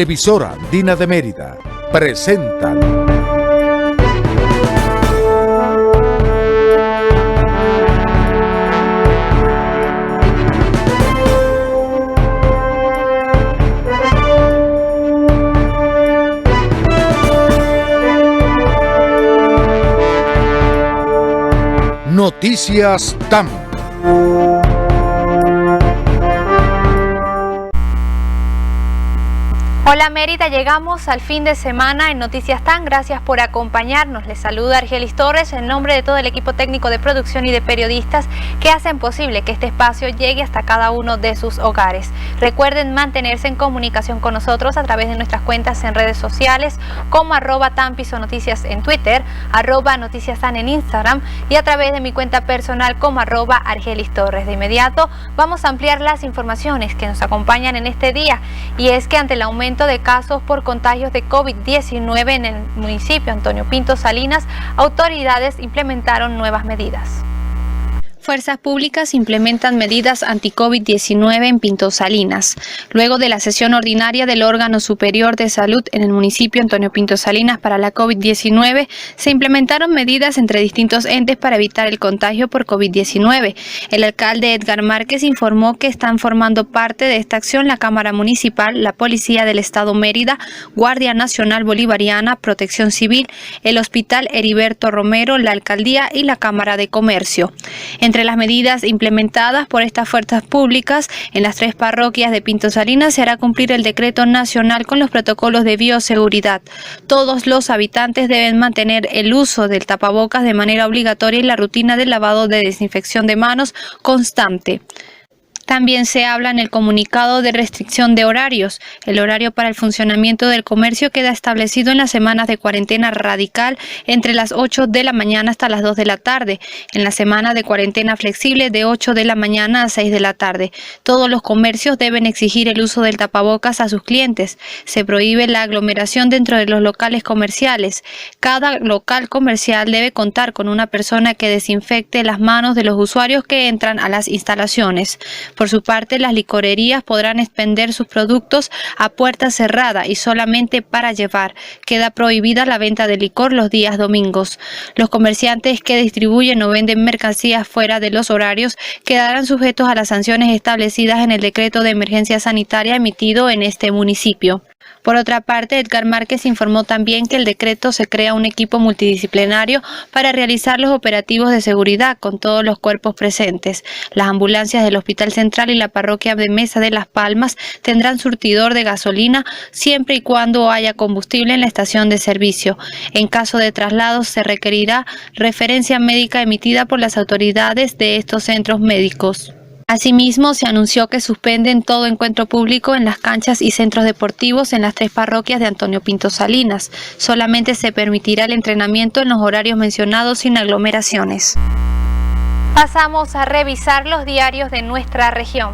Televisora Andina de Mérida presenta Noticias TAM. Hola Mérida, llegamos al fin de semana en Noticias TAM. Gracias por acompañarnos. Les saluda Argelis Torres en nombre de todo el equipo técnico de producción y de periodistas que hacen posible que este espacio llegue hasta cada uno de sus hogares. Recuerden mantenerse en comunicación con nosotros a través de nuestras cuentas en redes sociales como @TAMPiso_Noticias en Twitter, @Noticias TAM en Instagram y a través de mi cuenta personal como @Argelis Torres. De inmediato vamos a ampliar las informaciones que nos acompañan en este día, y es que ante el aumento de casos por contagios de COVID-19 en el municipio Antonio Pinto Salinas, autoridades implementaron nuevas medidas. Fuerzas públicas implementan medidas anti-COVID-19 en Pinto Salinas. Luego de la sesión ordinaria del órgano superior de salud en el municipio Antonio Pinto Salinas para la COVID-19, se implementaron medidas entre distintos entes para evitar el contagio por COVID-19. El alcalde Edgar Márquez informó que están formando parte de esta acción la Cámara Municipal, la Policía del Estado Mérida, Guardia Nacional Bolivariana, Protección Civil, el Hospital Heriberto Romero, la Alcaldía y la Cámara de Comercio. Entre las medidas implementadas por estas fuerzas públicas en las 3 parroquias de Pinto Salinas se hará cumplir el decreto nacional con los protocolos de bioseguridad. Todos los habitantes deben mantener el uso del tapabocas de manera obligatoria y la rutina del lavado de desinfección de manos constante. También se habla en el comunicado de restricción de horarios. El horario para el funcionamiento del comercio queda establecido en las semanas de cuarentena radical entre las 8 de la mañana hasta las 2 de la tarde. En la semana de cuarentena flexible de 8 de la mañana a 6 de la tarde. Todos los comercios deben exigir el uso del tapabocas a sus clientes. Se prohíbe la aglomeración dentro de los locales comerciales. Cada local comercial debe contar con una persona que desinfecte las manos de los usuarios que entran a las instalaciones. Por su parte, las licorerías podrán expender sus productos a puerta cerrada y solamente para llevar. Queda prohibida la venta de licor los días domingos. Los comerciantes que distribuyen o venden mercancías fuera de los horarios quedarán sujetos a las sanciones establecidas en el decreto de emergencia sanitaria emitido en este municipio. Por otra parte, Edgar Márquez informó también que el decreto se crea un equipo multidisciplinario para realizar los operativos de seguridad con todos los cuerpos presentes. Las ambulancias del Hospital Central y la parroquia de Mesa de Las Palmas tendrán surtidor de gasolina siempre y cuando haya combustible en la estación de servicio. En caso de traslados se requerirá referencia médica emitida por las autoridades de estos centros médicos. Asimismo, se anunció que suspenden todo encuentro público en las canchas y centros deportivos en las 3 parroquias de Antonio Pinto Salinas. Solamente se permitirá el entrenamiento en los horarios mencionados sin aglomeraciones. Pasamos a revisar los diarios de nuestra región.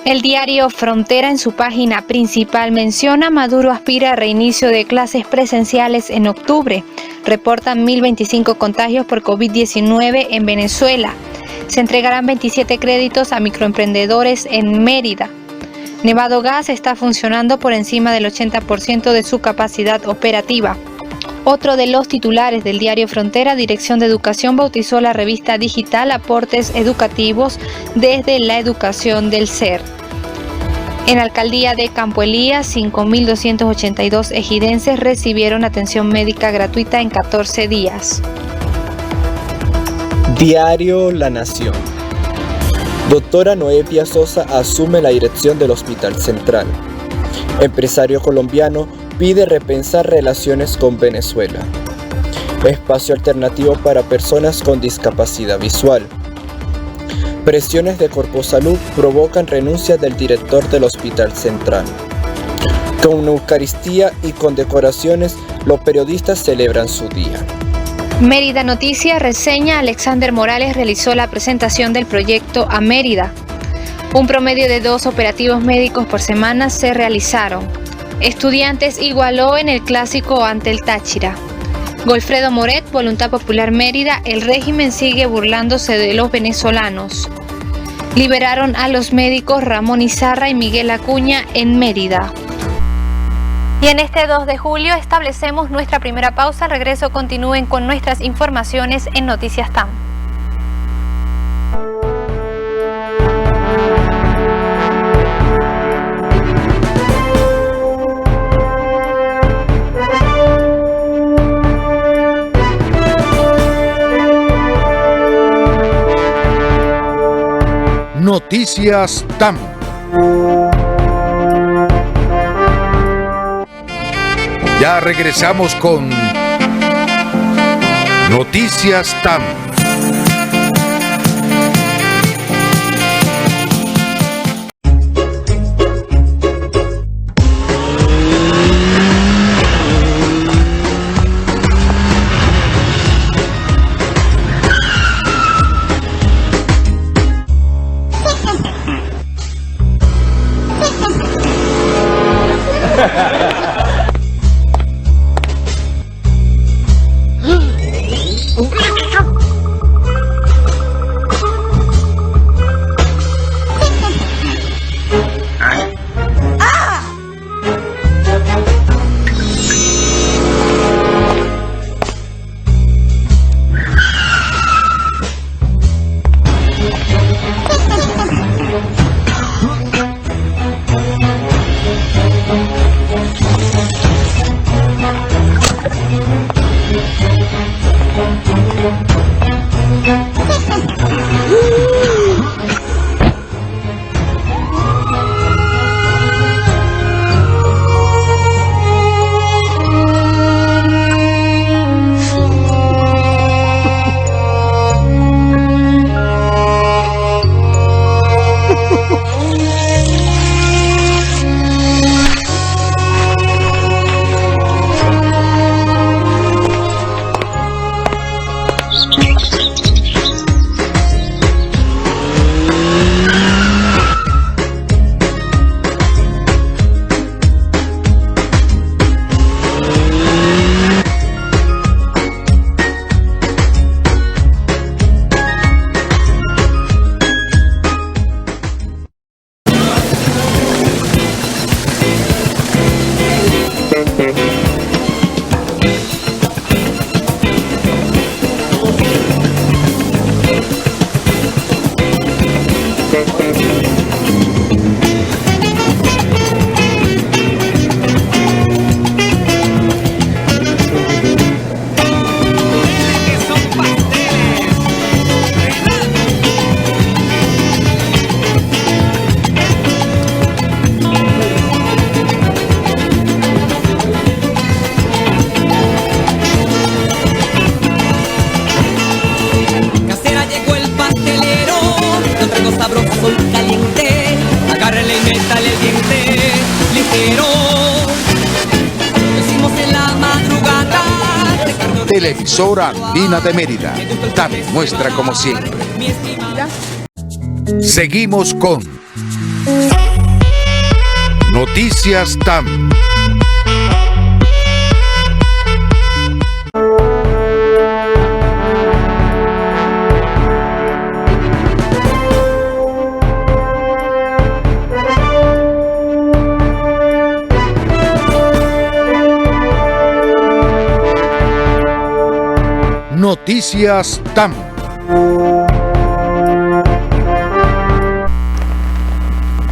El diario Frontera en su página principal menciona: Maduro aspira a reinicio de clases presenciales en octubre. Reportan 1.025 contagios por COVID-19 en Venezuela. Se entregarán 27 créditos a microemprendedores en Mérida. Nevado Gas está funcionando por encima del 80% de su capacidad operativa. Otro de los titulares del diario Frontera, Dirección de Educación bautizó la revista digital Aportes Educativos desde la educación del ser. En la alcaldía de Campo Elías, 5.282 ejidenses recibieron atención médica gratuita en 14 días. Diario La Nación. Doctora Noevia Sosa asume la dirección del Hospital Central. Empresario colombiano pide repensar relaciones con Venezuela. Espacio alternativo para personas con discapacidad visual. Presiones de Corposalud provocan renuncia del director del Hospital Central. Con Eucaristía y condecoraciones, los periodistas celebran su día. Mérida Noticias reseña: Alexander Morales realizó la presentación del proyecto a Mérida. Un promedio de 2 operativos médicos por semana se realizaron. Estudiantes igualó en el clásico ante el Táchira. Golfredo Moret, Voluntad Popular Mérida: el régimen sigue burlándose de los venezolanos. liberaron a los médicos Ramón Izarra y Miguel Acuña en Mérida. Y en este 2 de julio establecemos nuestra primera pausa. Al regreso continúen con nuestras informaciones en Noticias TAM. Noticias TAM. Ya regresamos con Noticias TAM. Televisora Andina de Mérida. TAM muestra como siempre. Seguimos con Noticias TAM. Noticias TAM.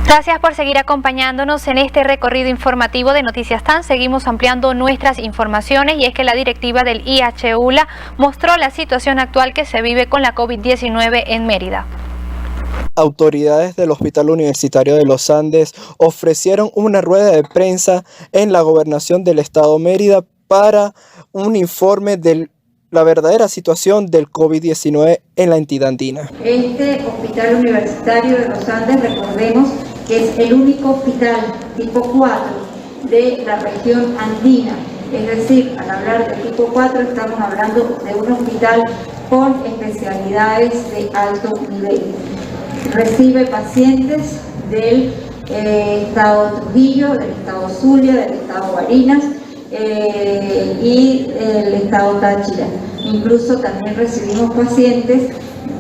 Gracias por seguir acompañándonos en este recorrido informativo de Noticias TAM. Seguimos ampliando nuestras informaciones y es que la directiva del IHULA mostró la situación actual que se vive con la COVID-19 en Mérida. Autoridades del Hospital Universitario de los Andes ofrecieron una rueda de prensa en la gobernación del estado Mérida para un informe de la verdadera situación del COVID-19 en la entidad andina. Este Hospital Universitario de los Andes, recordemos que es el único hospital tipo 4 de la región andina. Es decir, al hablar de tipo 4 estamos hablando de un hospital con especialidades de alto nivel. Recibe pacientes del estado Trujillo, del estado Zulia, del estado Barinas y el estado Táchira. Incluso también recibimos pacientes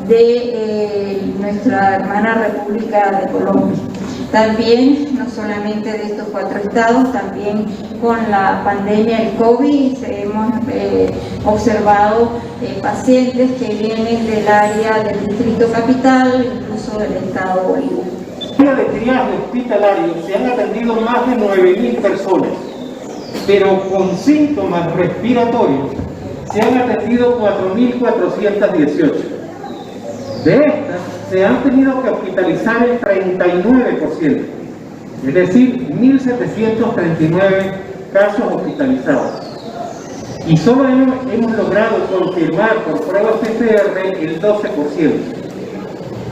de nuestra hermana República de Colombia. También, no solamente de estos 4 estados, también con la pandemia del COVID hemos observado pacientes que vienen del área del Distrito Capital, incluso del estado Bolívar. En el triaje hospitalario se han atendido más de 9.000 personas, pero con síntomas respiratorios se han atendido 4.418. De estas, se han tenido que hospitalizar el 39%, es decir, 1.739 casos hospitalizados. Y solo hemos logrado confirmar por pruebas PCR el 12%.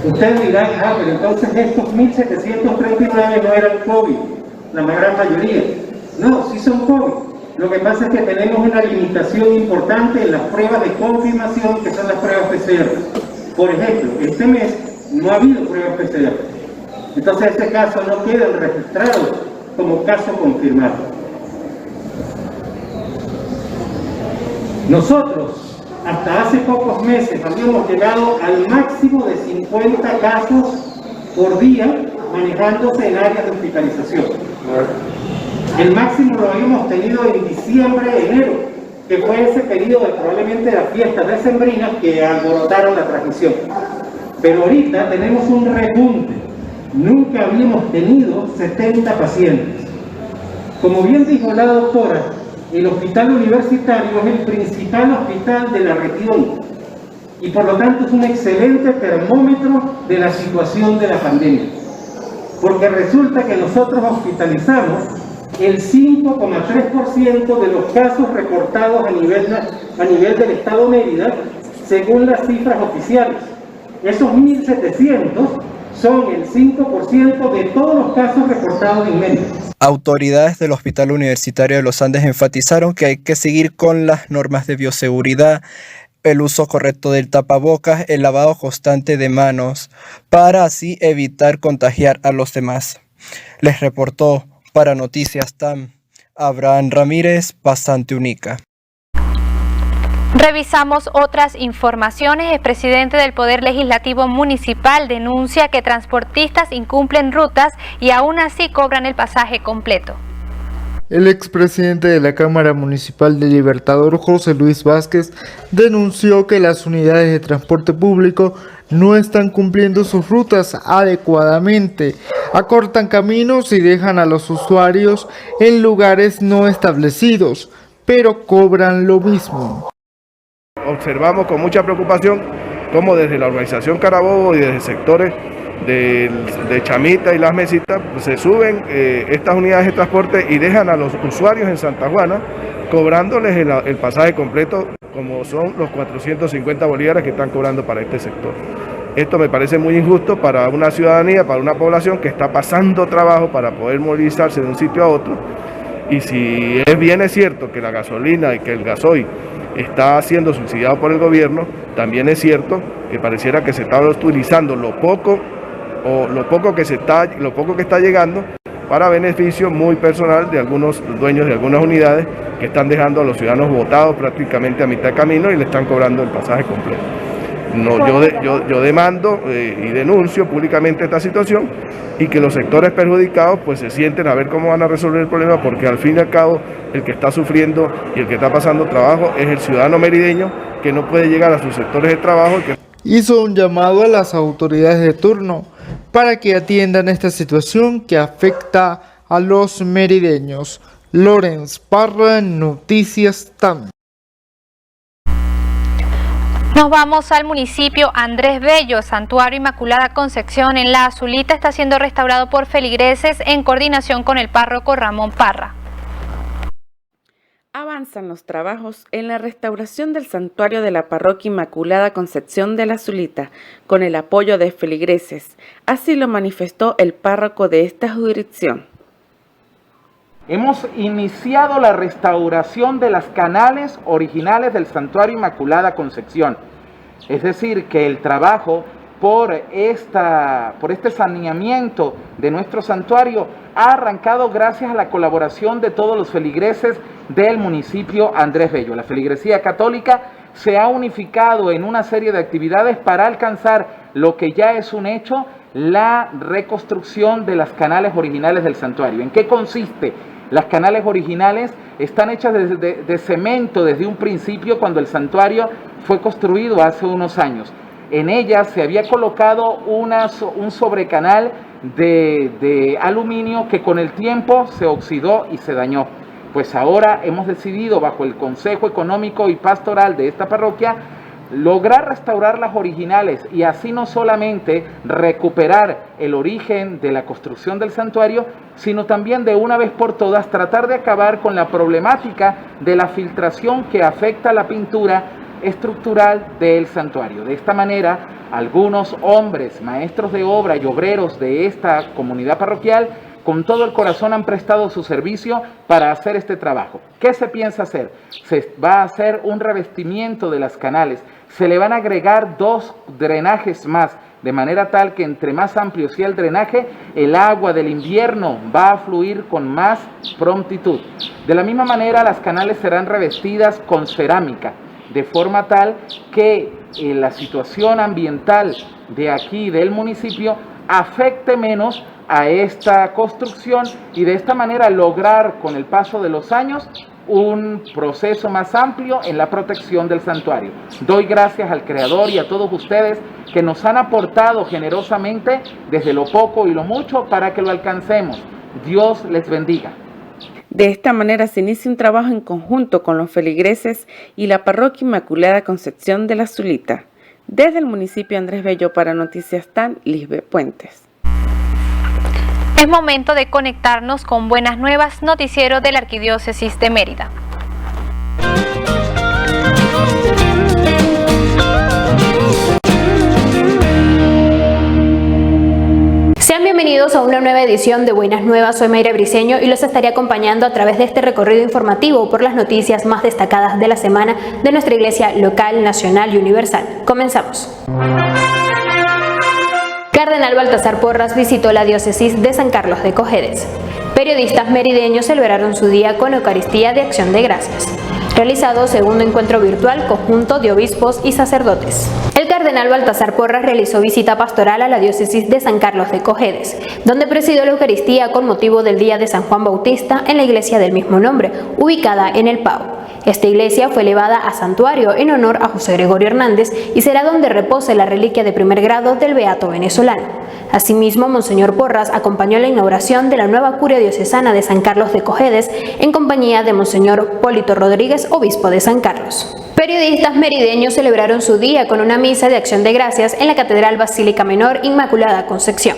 Ustedes dirán, pero entonces estos 1.739 no eran COVID, la gran mayoría. No, sí son COVID. Lo que pasa es que tenemos una limitación importante en las pruebas de confirmación, que son las pruebas PCR. Por ejemplo, este mes no ha habido pruebas PCR. Entonces este caso no queda registrado como caso confirmado. Nosotros, hasta hace pocos meses, habíamos llegado al máximo de 50 casos por día manejándose en áreas de hospitalización. El máximo lo habíamos tenido en diciembre, enero, que fue ese periodo de probablemente las fiestas decembrinas que alborotaron la transmisión. Pero ahorita tenemos un repunte. Nunca habíamos tenido 70 pacientes. Como bien dijo la doctora, el hospital universitario es el principal hospital de la región y por lo tanto es un excelente termómetro de la situación de la pandemia. Porque resulta que nosotros hospitalizamos el 5,3% de los casos reportados a nivel del estado Mérida, según las cifras oficiales. Esos 1.700 son el 5% de todos los casos reportados en Mérida. Autoridades del Hospital Universitario de los Andes enfatizaron que hay que seguir con las normas de bioseguridad, el uso correcto del tapabocas, el lavado constante de manos, para así evitar contagiar a los demás. Les reportó para Noticias TAM, Abraham Ramírez, Pasante Única. Revisamos otras informaciones. El presidente del Poder Legislativo Municipal denuncia que transportistas incumplen rutas y aún así cobran el pasaje completo. El expresidente de la Cámara Municipal de Libertador, José Luis Vázquez, denunció que las unidades de transporte público no están cumpliendo sus rutas adecuadamente, acortan caminos y dejan a los usuarios en lugares no establecidos, pero cobran lo mismo. Observamos con mucha preocupación cómo desde la urbanización Carabobo y desde sectores de Chamita y Las Mesitas se suben estas unidades de transporte y dejan a los usuarios en Santa Juana cobrándoles el pasaje completo, como son los 450 bolívares que están cobrando para este sector. Esto me parece muy injusto para una ciudadanía, para una población que está pasando trabajo para poder movilizarse de un sitio a otro. Y si bien es cierto que la gasolina y que el gasoil está siendo subsidiado por el gobierno, también es cierto que pareciera que se está utilizando lo poco que está llegando para beneficio muy personal de algunos dueños de algunas unidades que están dejando a los ciudadanos botados prácticamente a mitad de camino y le están cobrando el pasaje completo. No, yo demando y denuncio públicamente esta situación y que los sectores perjudicados pues se sienten a ver cómo van a resolver el problema, porque al fin y al cabo el que está sufriendo y el que está pasando trabajo es el ciudadano merideño que no puede llegar a sus sectores de trabajo. Hizo un llamado a las autoridades de turno para que atiendan esta situación que afecta a los merideños. Lorenz Parra, Noticias TAM. Nos vamos al municipio Andrés Bello. Santuario Inmaculada Concepción en La Azulita está siendo restaurado por feligreses en coordinación con el párroco Ramón Parra. Avanzan los trabajos en la restauración del santuario de la Parroquia Inmaculada Concepción de La Azulita con el apoyo de feligreses. Así lo manifestó el párroco de esta jurisdicción. Hemos iniciado la restauración de las canales originales del Santuario Inmaculada Concepción. Es decir, que el trabajo por este saneamiento de nuestro santuario ha arrancado gracias a la colaboración de todos los feligreses del municipio Andrés Bello. La feligresía católica se ha unificado en una serie de actividades para alcanzar lo que ya es un hecho, la reconstrucción de las canales originales del santuario. ¿En qué consiste? Las canales originales están hechas de cemento desde un principio cuando el santuario fue construido hace unos años. En ellas se había colocado un sobrecanal de aluminio que con el tiempo se oxidó y se dañó. Pues ahora hemos decidido, bajo el Consejo Económico y Pastoral de esta parroquia, lograr restaurar las originales y así no solamente recuperar el origen de la construcción del santuario, sino también de una vez por todas tratar de acabar con la problemática de la filtración que afecta a la pintura estructural del santuario. De esta manera, algunos hombres, maestros de obra y obreros de esta comunidad parroquial, con todo el corazón han prestado su servicio para hacer este trabajo. ¿Qué se piensa hacer? Se va a hacer un revestimiento de las canales, se le van a agregar 2 drenajes más, de manera tal que entre más amplio sea el drenaje, el agua del invierno va a fluir con más prontitud. De la misma manera, las canales serán revestidas con cerámica, de forma tal que la situación ambiental de aquí, del municipio, afecte menos a esta construcción y de esta manera lograr con el paso de los años un proceso más amplio en la protección del santuario. Doy gracias al Creador y a todos ustedes que nos han aportado generosamente desde lo poco y lo mucho para que lo alcancemos. Dios les bendiga. De esta manera se inicia un trabajo en conjunto con los feligreses y la Parroquia Inmaculada Concepción de la Zulita. Desde el municipio Andrés Bello para Noticias TAN, Lisbeth Puentes. Es momento de conectarnos con Buenas Nuevas, noticiero de la Arquidiócesis de Mérida. Sean bienvenidos a una nueva edición de Buenas Nuevas. Soy Mayra Briceño y los estaré acompañando a través de este recorrido informativo por las noticias más destacadas de la semana de nuestra iglesia local, nacional y universal. Comenzamos. Cardenal Baltasar Porras visitó la diócesis de San Carlos de Cojedes. Periodistas merideños celebraron su día con Eucaristía de Acción de Gracias. Realizado segundo encuentro virtual conjunto de obispos y sacerdotes. El cardenal Baltasar Porras realizó visita pastoral a la diócesis de San Carlos de Cojedes, donde presidió la Eucaristía con motivo del Día de San Juan Bautista en la iglesia del mismo nombre, ubicada en El Pao. Esta iglesia fue elevada a santuario en honor a José Gregorio Hernández y será donde repose la reliquia de primer grado del beato venezolano. Asimismo, Monseñor Porras acompañó la inauguración de la nueva curia diocesana de San Carlos de Cojedes en compañía de Monseñor Polito Rodríguez, obispo de San Carlos. Periodistas merideños celebraron su día con una misa de acción de gracias en la Catedral Basílica Menor Inmaculada Concepción.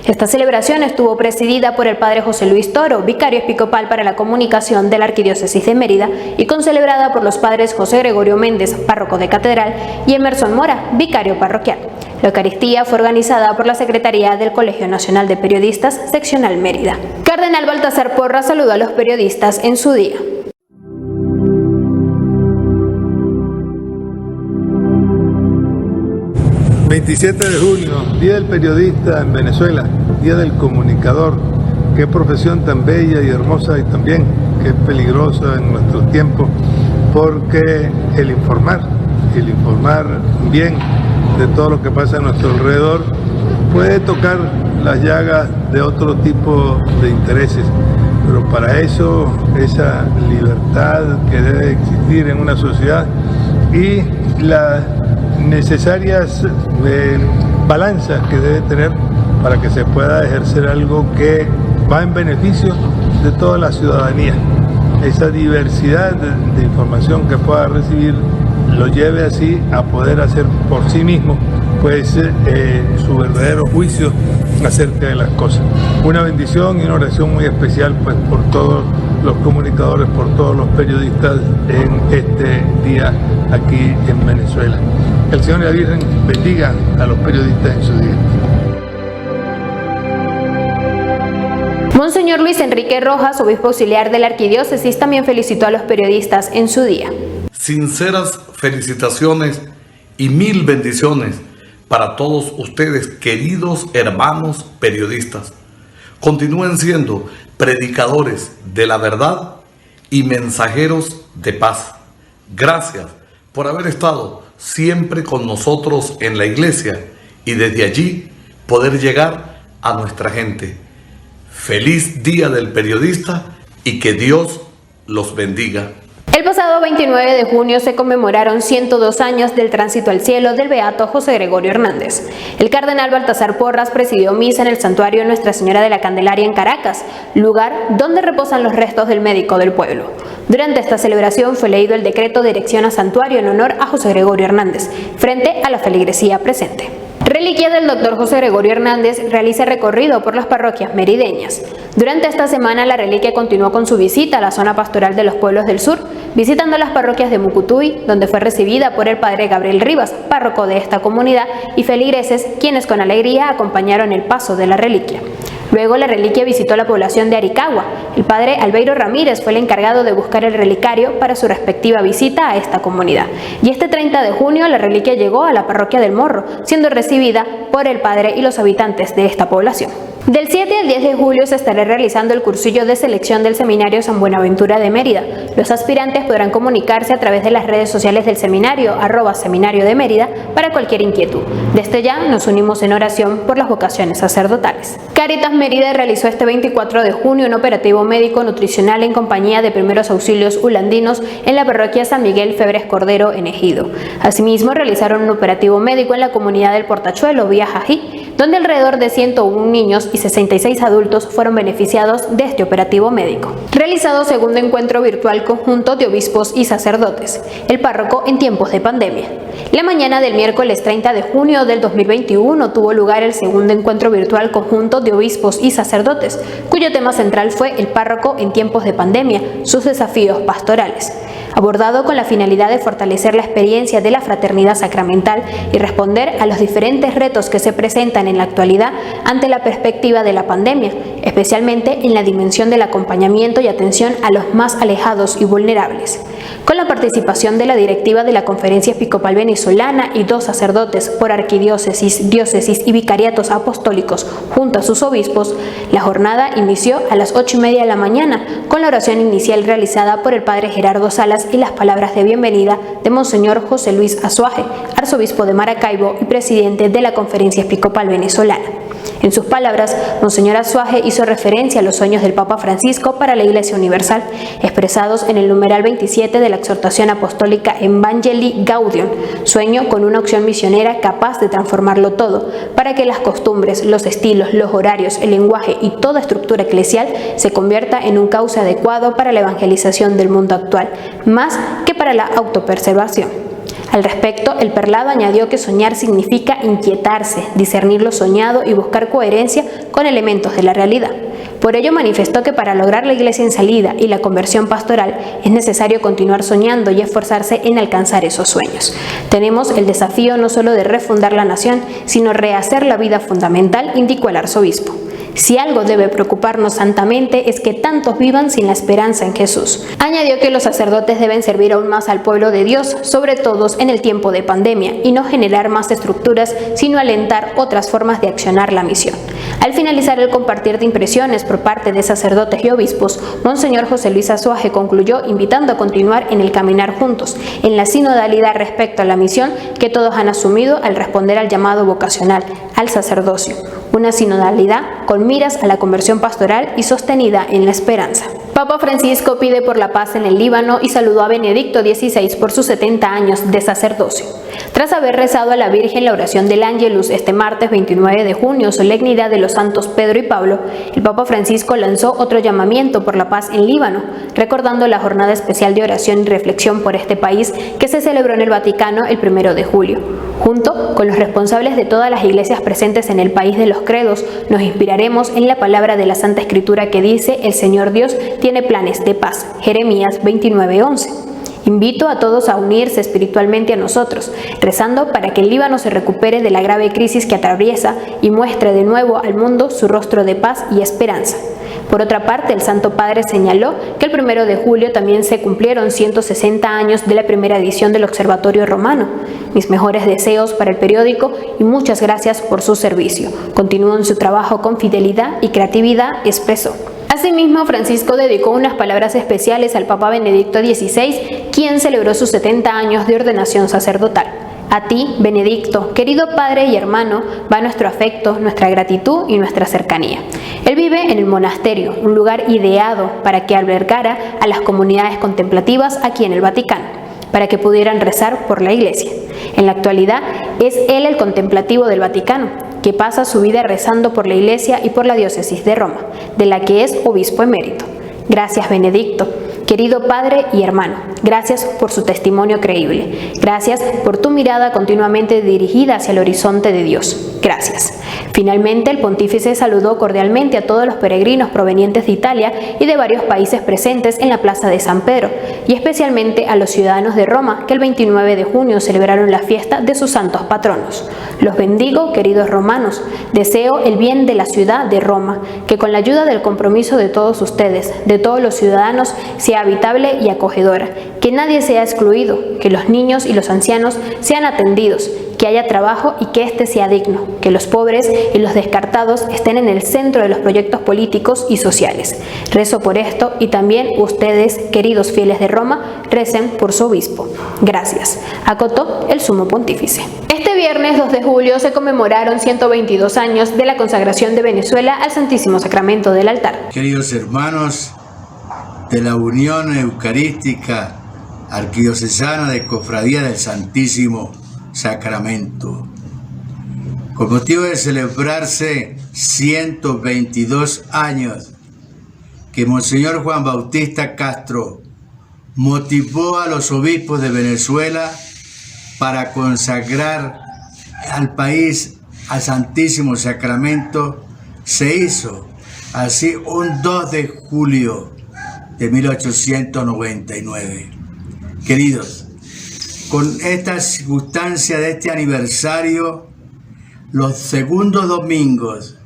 Esta celebración estuvo presidida por el padre José Luis Toro, vicario episcopal para la comunicación de la Arquidiócesis de Mérida, y concelebrada por los padres José Gregorio Méndez, párroco de Catedral, y Emerson Mora, vicario parroquial. La Eucaristía fue organizada por la Secretaría del Colegio Nacional de Periodistas, Seccional Mérida. Cardenal Baltasar Porras saludó a los periodistas en su día. ...27 de junio, Día del Periodista en Venezuela, Día del Comunicador. Qué profesión tan bella y hermosa y también qué peligrosa en nuestros tiempos, porque el informar bien de todo lo que pasa a nuestro alrededor puede tocar las llagas de otro tipo de intereses, pero para eso esa libertad que debe existir en una sociedad y las necesarias balanzas que debe tener para que se pueda ejercer algo que va en beneficio de toda la ciudadanía. Esa diversidad de información que pueda recibir lo lleve así a poder hacer por sí mismo pues su verdadero juicio acerca de las cosas. Una bendición y una oración muy especial pues por todos los comunicadores, por todos los periodistas en este día aquí en Venezuela. El Señor y la Virgen bendiga a los periodistas en su día. Monseñor Luis Enrique Rojas, obispo auxiliar de la Arquidiócesis, también felicitó a los periodistas en su día. Sinceras felicitaciones y mil bendiciones para todos ustedes, queridos hermanos periodistas. Continúen siendo predicadores de la verdad y mensajeros de paz. Gracias por haber estado siempre con nosotros en la iglesia y desde allí poder llegar a nuestra gente. Feliz Día del Periodista y que Dios los bendiga. El pasado 29 de junio se conmemoraron 102 años del tránsito al cielo del beato José Gregorio Hernández. El cardenal Baltasar Porras presidió misa en el santuario Nuestra Señora de la Candelaria en Caracas, lugar donde reposan los restos del médico del pueblo. Durante esta celebración fue leído el decreto de erección a santuario en honor a José Gregorio Hernández, frente a la feligresía presente. Reliquia del Dr. José Gregorio Hernández realiza recorrido por las parroquias merideñas. Durante esta semana la reliquia continuó con su visita a la zona pastoral de los pueblos del sur, visitando las parroquias de Mucutuy, donde fue recibida por el padre Gabriel Rivas, párroco de esta comunidad, y feligreses, quienes con alegría acompañaron el paso de la reliquia. Luego la reliquia visitó la población de Aricagua. El padre Albeiro Ramírez fue el encargado de buscar el relicario para su respectiva visita a esta comunidad. Y este 30 de junio la reliquia llegó a la parroquia del Morro, siendo recibida por el padre y los habitantes de esta población. Del 7 al 10 de julio se estará realizando el cursillo de selección del Seminario San Buenaventura de Mérida. Los aspirantes podrán comunicarse a través de las redes sociales del seminario, @Seminario de Mérida, para cualquier inquietud. Desde ya nos unimos en oración por las vocaciones sacerdotales. Cáritas Mérida realizó este 24 de junio un operativo médico nutricional en compañía de primeros auxilios ulandinos en la parroquia San Miguel Febres Cordero en Ejido. Asimismo realizaron un operativo médico en la comunidad del Portachuelo, vía Jají, donde alrededor de 101 niños y 66 adultos fueron beneficiados de este operativo médico. Realizado segundo encuentro virtual conjunto de obispos y sacerdotes, el párroco en tiempos de pandemia. La mañana del miércoles 30 de junio del 2021 tuvo lugar el segundo encuentro virtual conjunto de obispos y sacerdotes, cuyo tema central fue el párroco en tiempos de pandemia, sus desafíos pastorales, abordado con la finalidad de fortalecer la experiencia de la fraternidad sacramental y responder a los diferentes retos que se presentan en la actualidad ante la perspectiva de la pandemia, especialmente en la dimensión del acompañamiento y atención a los más alejados y vulnerables. Con la participación de la directiva de la Conferencia Episcopal Venezolana y 2 sacerdotes por arquidiócesis, diócesis y vicariatos apostólicos junto a sus obispos, la jornada inició a las 8:30 de la mañana con la oración inicial realizada por el padre Gerardo Salas y las palabras de bienvenida de Monseñor José Luis Azuaje, arzobispo de Maracaibo y presidente de la Conferencia Episcopal Venezolana. En sus palabras, Monseñor Azuaje hizo referencia a los sueños del Papa Francisco para la Iglesia Universal, expresados en el numeral 27 de la exhortación apostólica Evangelii Gaudium, sueño con una opción misionera capaz de transformarlo todo, para que las costumbres, los estilos, los horarios, el lenguaje y toda estructura eclesial se convierta en un cauce adecuado para la evangelización del mundo actual, más que para la autopreservación. Al respecto, el perlado añadió que soñar significa inquietarse, discernir lo soñado y buscar coherencia con elementos de la realidad. Por ello manifestó que para lograr la iglesia en salida y la conversión pastoral es necesario continuar soñando y esforzarse en alcanzar esos sueños. Tenemos el desafío no solo de refundar la nación, sino rehacer la vida fundamental, indicó el arzobispo. Si algo debe preocuparnos santamente es que tantos vivan sin la esperanza en Jesús. Añadió que los sacerdotes deben servir aún más al pueblo de Dios, sobre todo en el tiempo de pandemia, y no generar más estructuras, sino alentar otras formas de accionar la misión. Al finalizar el compartir de impresiones por parte de sacerdotes y obispos, Monseñor José Luis Azuaje concluyó invitando a continuar en el caminar juntos, en la sinodalidad respecto a la misión que todos han asumido al responder al llamado vocacional, al sacerdocio. Una sinodalidad con miras a la conversión pastoral y sostenida en la esperanza. Papa Francisco pide por la paz en el Líbano y saludó a Benedicto XVI por sus 70 años de sacerdocio. Tras haber rezado a la Virgen la oración del Ángelus este martes 29 de junio, solemnidad de los santos Pedro y Pablo, el Papa Francisco lanzó otro llamamiento por la paz en Líbano, recordando la jornada especial de oración y reflexión por este país que se celebró en el Vaticano el 1 de julio. Junto con los responsables de todas las iglesias presentes en el país de los credos, nos inspiraremos en la palabra de la Santa Escritura que dice: el Señor Dios tiene planes de paz. Jeremías 29:11. Invito a todos a unirse espiritualmente a nosotros, rezando para que el Líbano se recupere de la grave crisis que atraviesa y muestre de nuevo al mundo su rostro de paz y esperanza. Por otra parte, el Santo Padre señaló que el 1 de julio también se cumplieron 160 años de la primera edición del Observatorio Romano. Mis mejores deseos para el periódico y muchas gracias por su servicio. Continúen su trabajo con fidelidad y creatividad, expresó. Asimismo, Francisco dedicó unas palabras especiales al Papa Benedicto XVI, quien celebró sus 70 años de ordenación sacerdotal. A ti, Benedicto, querido padre y hermano, va nuestro afecto, nuestra gratitud y nuestra cercanía. Él vive en el monasterio, un lugar ideado para que albergara a las comunidades contemplativas aquí en el Vaticano, para que pudieran rezar por la Iglesia. En la actualidad, es él el contemplativo del Vaticano, que pasa su vida rezando por la Iglesia y por la diócesis de Roma, de la que es obispo emérito. Gracias, Benedicto, querido padre y hermano. Gracias por su testimonio creíble. Gracias por tu mirada continuamente dirigida hacia el horizonte de Dios. Gracias. Finalmente, el pontífice saludó cordialmente a todos los peregrinos provenientes de Italia y de varios países presentes en la Plaza de San Pedro, y especialmente a los ciudadanos de Roma que el 29 de junio celebraron la fiesta de sus santos patronos. Los bendigo, queridos romanos. Deseo el bien de la ciudad de Roma, que con la ayuda del compromiso de todos ustedes, de todos los ciudadanos, sea habitable y acogedora, que nadie sea excluido, que los niños y los ancianos sean atendidos, que haya trabajo y que éste sea digno, que los pobres y los descartados estén en el centro de los proyectos políticos y sociales. Rezo por esto y también ustedes, queridos fieles de Roma, recen por su obispo. Gracias. Acotó el sumo pontífice. Este viernes 2 de julio se conmemoraron 122 años de la consagración de Venezuela al Santísimo Sacramento del altar. Queridos hermanos de la Unión Eucarística Arquidiocesana de Cofradía del Santísimo Sacramento, con motivo de celebrarse 122 años que Monseñor Juan Bautista Castro motivó a los obispos de Venezuela para consagrar al país al Santísimo Sacramento, se hizo así un 2 de julio de 1899. Queridos, con esta circunstancia de este aniversario, los segundos domingos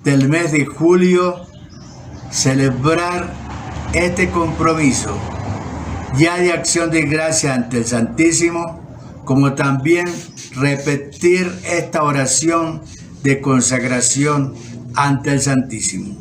del mes de julio, celebrar este compromiso ya de acción de gracia ante el Santísimo, como también repetir esta oración de consagración ante el Santísimo.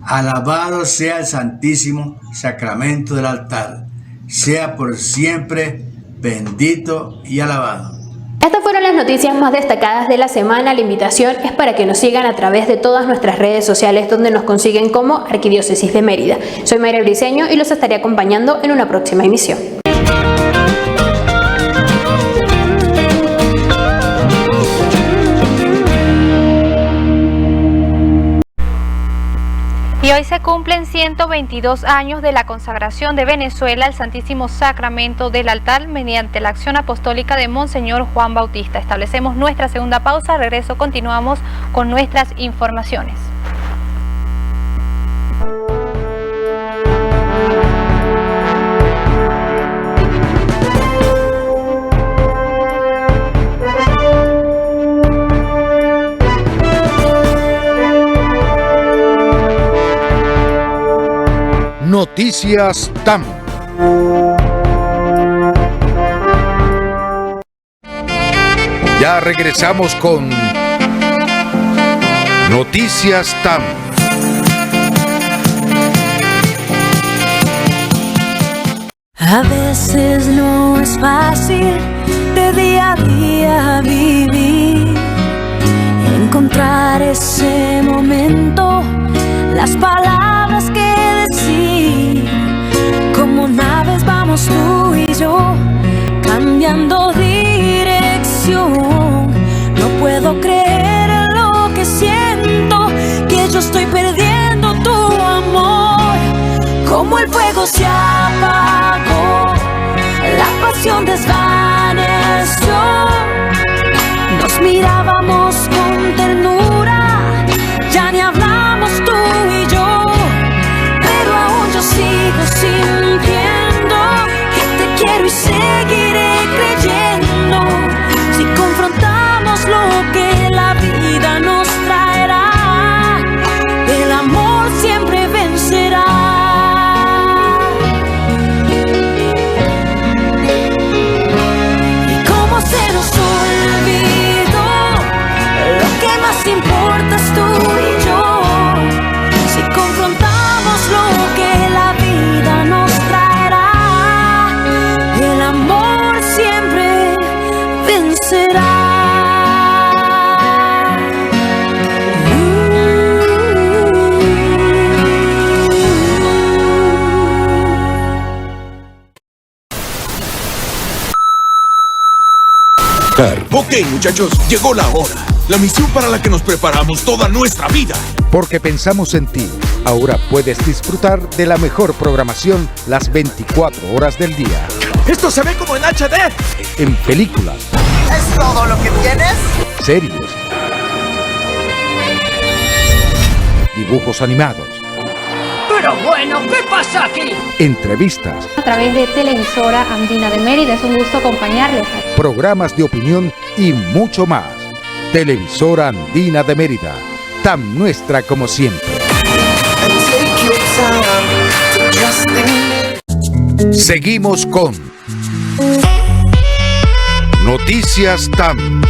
Alabado sea el Santísimo Sacramento del altar, sea por siempre bendito y alabado. Estas fueron las noticias más destacadas de la semana. La invitación es para que nos sigan a través de todas nuestras redes sociales, donde nos consiguen como Arquidiócesis de Mérida. Soy Mayra Briceño y los estaré acompañando en una próxima emisión. Y hoy se cumplen 122 años de la consagración de Venezuela al Santísimo Sacramento del altar mediante la acción apostólica de Monseñor Juan Bautista. Establecemos nuestra segunda pausa. Al regreso continuamos con nuestras informaciones. Noticias TAM. Ya regresamos con Noticias TAM. A veces no es fácil de día a día vivir, encontrar ese momento, las palabras que decir. Como naves vamos tú y yo, cambiando dirección. No puedo creer lo que siento, que yo estoy perdiendo tu amor. Como el fuego se apagó, la pasión desvaneció. Nos mirábamos con ternura, ya ni hablamos tú y yo. Pero aún yo sigo sintiendo que te quiero y seguiré creyendo. Si confrontamos lo que la vida nos traerá, el amor siempre vencerá. Y como se nos olvidó lo que más importa, Ok, muchachos, llegó la hora. La misión para la que nos preparamos toda nuestra vida. Porque pensamos en ti. Ahora puedes disfrutar de la mejor programación las 24 horas del día. ¡Esto se ve como en HD! En películas. ¿Es todo lo que tienes? Series. Dibujos animados. Pero bueno, ¿qué pasa aquí? Entrevistas. A través de Televisora Andina de Mérida es un gusto acompañarles. Programas de opinión y mucho más. Televisora Andina de Mérida, tan nuestra como siempre. Seguimos con Noticias TAM.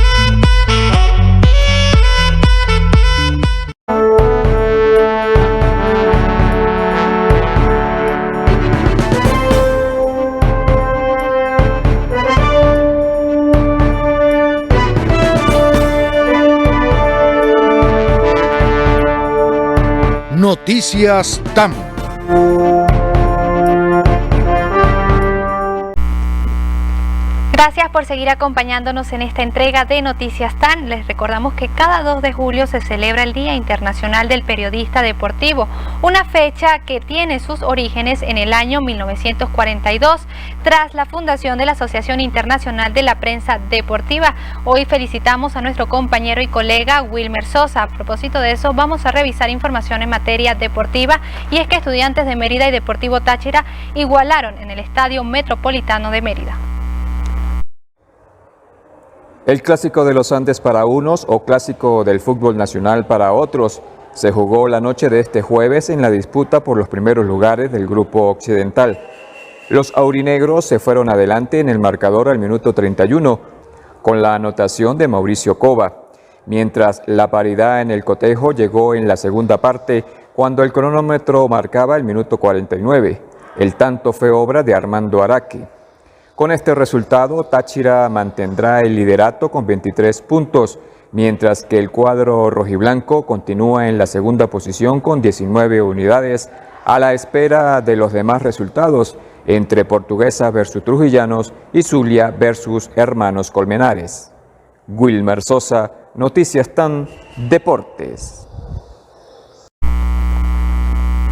Noticias TAM. Gracias por seguir acompañándonos en esta entrega de Noticias TAM. Les recordamos que cada 2 de julio se celebra el Día Internacional del Periodista Deportivo, una fecha que tiene sus orígenes en el año 1942, tras la fundación de la Asociación Internacional de la Prensa Deportiva. Hoy felicitamos a nuestro compañero y colega Wilmer Sosa. A propósito de eso, vamos a revisar información en materia deportiva, y es que Estudiantes de Mérida y Deportivo Táchira igualaron en el Estadio Metropolitano de Mérida. El Clásico de los Andes para unos o Clásico del Fútbol Nacional para otros se jugó la noche de este jueves en la disputa por los primeros lugares del Grupo Occidental. Los aurinegros se fueron adelante en el marcador al minuto 31 con la anotación de Mauricio Cova, mientras la paridad en el cotejo llegó en la segunda parte cuando el cronómetro marcaba el minuto 49. El tanto fue obra de Armando Araque. Con este resultado, Táchira mantendrá el liderato con 23 puntos, mientras que el cuadro rojiblanco continúa en la segunda posición con 19 unidades, a la espera de los demás resultados entre Portuguesa versus Trujillanos y Zulia versus Hermanos Colmenares. Wilmer Sosa, Noticias TAM, Deportes.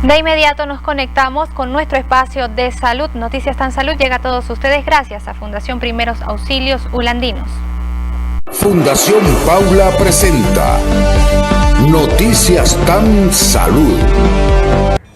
De inmediato nos conectamos con nuestro espacio de salud. Noticias TAM Salud llega a todos ustedes gracias a Fundación Primeros Auxilios Ulandinos. Fundación Paula presenta Noticias TAM Salud.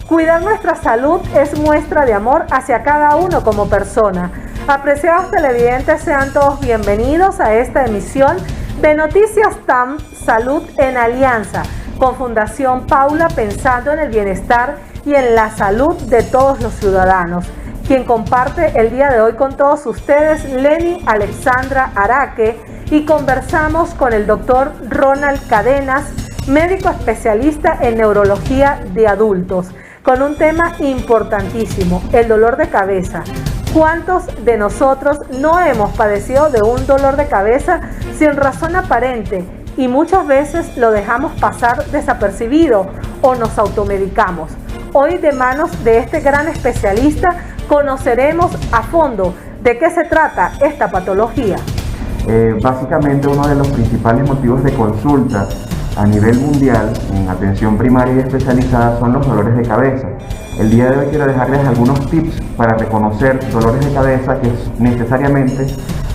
Cuidar nuestra salud es muestra de amor hacia cada uno como persona. Apreciados televidentes, sean todos bienvenidos a esta emisión de Noticias TAM Salud en alianza con Fundación Paula, pensando en el bienestar y en la salud de todos los ciudadanos. Quien comparte el día de hoy con todos ustedes, Leni Alexandra Araque, y conversamos con el doctor Ronald Cadenas, médico especialista en neurología de adultos, con un tema importantísimo, el dolor de cabeza. ¿Cuántos de nosotros no hemos padecido de un dolor de cabeza sin razón aparente? Y muchas veces lo dejamos pasar desapercibido o nos automedicamos. Hoy, de manos de este gran especialista, conoceremos a fondo de qué se trata esta patología. Básicamente, uno de los principales motivos de consulta a nivel mundial en atención primaria y especializada son los dolores de cabeza. El día de hoy quiero dejarles algunos tips para reconocer dolores de cabeza que necesariamente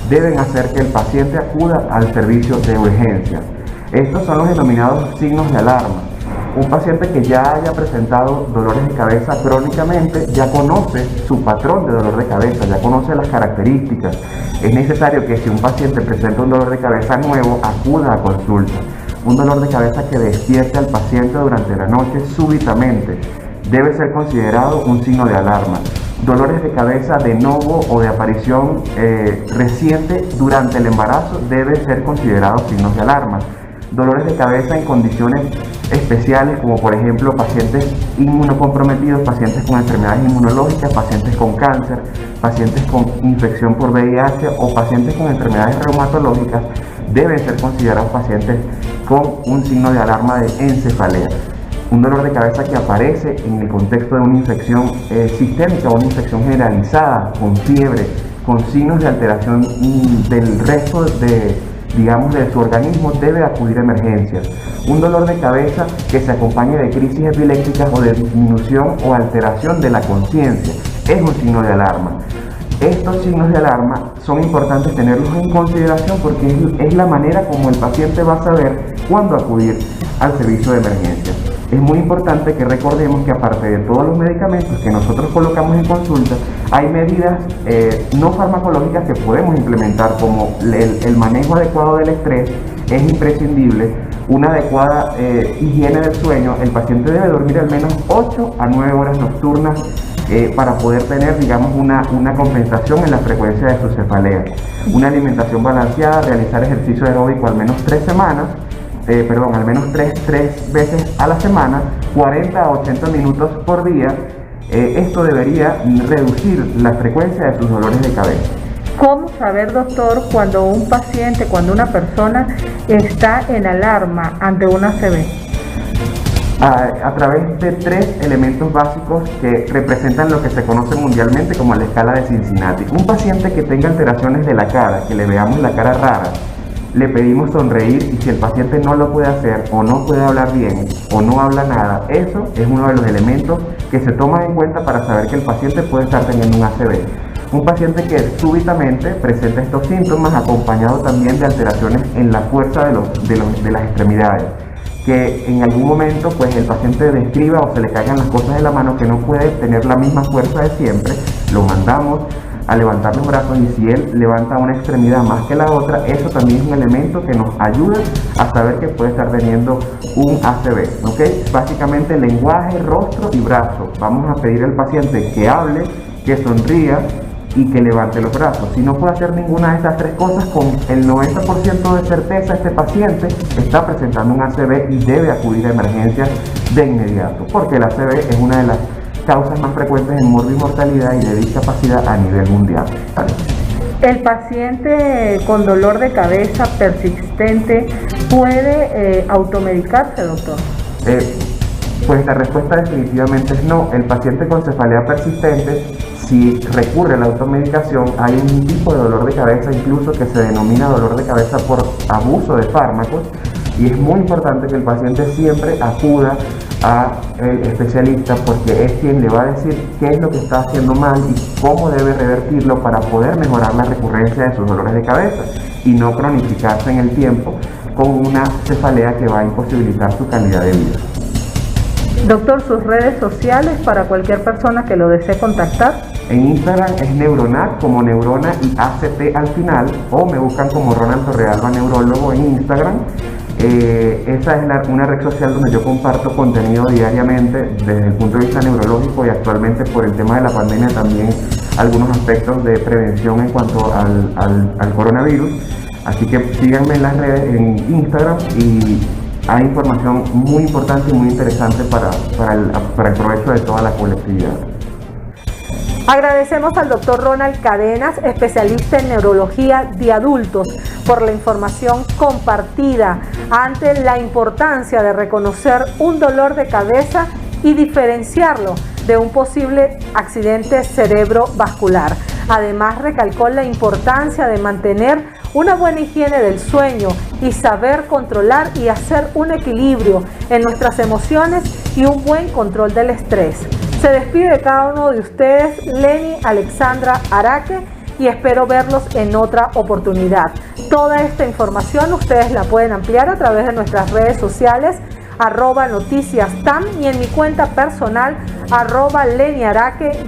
deben hacer que el paciente acuda al servicio de urgencia. Estos son los denominados signos de alarma. Un paciente que ya haya presentado dolores de cabeza crónicamente ya conoce su patrón de dolor de cabeza, ya conoce las características. Es necesario que si un paciente presenta un dolor de cabeza nuevo, acuda a consulta. Un dolor de cabeza que despierte al paciente durante la noche súbitamente debe ser considerado un signo de alarma. Dolores de cabeza de novo o de aparición reciente durante el embarazo deben ser considerados signos de alarma. Dolores de cabeza en condiciones especiales, como por ejemplo pacientes inmunocomprometidos, pacientes con enfermedades inmunológicas, pacientes con cáncer, pacientes con infección por VIH o pacientes con enfermedades reumatológicas, deben ser considerados pacientes con un signo de alarma de encefalea. Un dolor de cabeza que aparece en el contexto de una infección sistémica o una infección generalizada, con fiebre, con signos de alteración del resto de digamos, de su organismo, debe acudir a emergencias. Un dolor de cabeza que se acompañe de crisis epilépticas o de disminución o alteración de la conciencia es un signo de alarma. Estos signos de alarma son importantes tenerlos en consideración porque es la manera como el paciente va a saber cuándo acudir al servicio de emergencia. Es muy importante que recordemos que aparte de todos los medicamentos que nosotros colocamos en consulta, hay medidas no farmacológicas que podemos implementar, como el manejo adecuado del estrés. Es imprescindible una adecuada higiene del sueño. El paciente debe dormir al menos 8 a 9 horas nocturnas para poder tener, digamos, una compensación en la frecuencia de sus cefaleas. Una alimentación balanceada, realizar ejercicio aeróbico al menos 3 veces a la semana, 40 a 80 minutos por día. Esto debería reducir la frecuencia de sus dolores de cabeza. ¿Cómo saber, doctor, cuando un paciente, cuando una persona está en alarma ante una ACV? A través de 3 elementos básicos que representan lo que se conoce mundialmente como la escala de Cincinnati. Un paciente que tenga alteraciones de la cara, que le veamos la cara rara, le pedimos sonreír, y si el paciente no lo puede hacer o no puede hablar bien o no habla nada, eso es uno de los elementos que se toman en cuenta para saber que el paciente puede estar teniendo un ACV. Un paciente que súbitamente presenta estos síntomas acompañado también de alteraciones en la fuerza de las extremidades, que en algún momento pues el paciente describa o se le caigan las cosas de la mano, que no puede tener la misma fuerza de siempre, lo mandamos a levantar los brazos, y si él levanta una extremidad más que la otra, eso también es un elemento que nos ayuda a saber que puede estar teniendo un ACV, ¿ok? Básicamente lenguaje, rostro y brazo. Vamos a pedir al paciente que hable, que sonría y que levante los brazos. Si no puede hacer ninguna de estas 3 cosas, con el 90% de certeza este paciente está presentando un ACV y debe acudir a emergencias de inmediato, porque el ACV es una de las causas más frecuentes en morbimortalidad y de discapacidad a nivel mundial. ¿El paciente con dolor de cabeza persistente puede automedicarse, doctor? Pues la respuesta definitivamente es no. El paciente con cefalea persistente, si recurre a la automedicación, hay un tipo de dolor de cabeza incluso que se denomina dolor de cabeza por abuso de fármacos, y es muy importante que el paciente siempre acuda a el especialista, porque es quien le va a decir qué es lo que está haciendo mal y cómo debe revertirlo para poder mejorar la recurrencia de sus dolores de cabeza y no cronificarse en el tiempo con una cefalea que va a imposibilitar su calidad de vida. Doctor, sus redes sociales para cualquier persona que lo desee contactar. En Instagram es Neuronat, como neurona y ACT al final, o me buscan como Ronald Torrealba, neurólogo, en Instagram. Esa es una red social donde yo comparto contenido diariamente desde el punto de vista neurológico, y actualmente por el tema de la pandemia también algunos aspectos de prevención en cuanto al coronavirus. Así que síganme en las redes, en Instagram, y hay información muy importante y muy interesante para el provecho de toda la colectividad. Agradecemos al doctor Ronald Cadenas, especialista en neurología de adultos, por la información compartida ante la importancia de reconocer un dolor de cabeza y diferenciarlo de un posible accidente cerebrovascular. Además, recalcó la importancia de mantener una buena higiene del sueño y saber controlar y hacer un equilibrio en nuestras emociones y un buen control del estrés. Se despide de cada uno de ustedes Leni Alexandra Araque, y espero verlos en otra oportunidad. Toda esta información ustedes la pueden ampliar a través de nuestras redes sociales, @noticiastam, y en mi cuenta personal, @leniaraque_.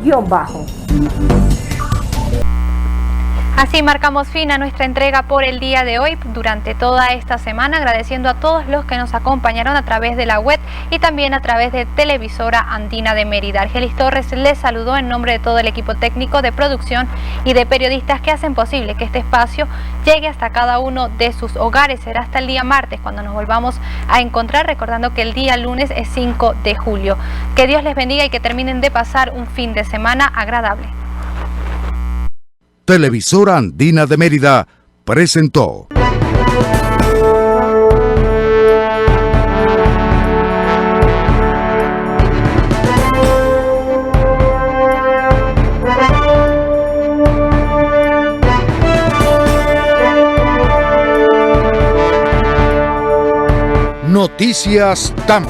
Así marcamos fin a nuestra entrega por el día de hoy. Durante toda esta semana, agradeciendo a todos los que nos acompañaron a través de la web y también a través de Televisora Andina de Mérida. Argelis Torres les saludó en nombre de todo el equipo técnico de producción y de periodistas que hacen posible que este espacio llegue hasta cada uno de sus hogares. Será hasta el día martes cuando nos volvamos a encontrar, recordando que el día lunes es 5 de julio. Que Dios les bendiga y que terminen de pasar un fin de semana agradable. Televisora Andina de Mérida presentó Noticias TAM.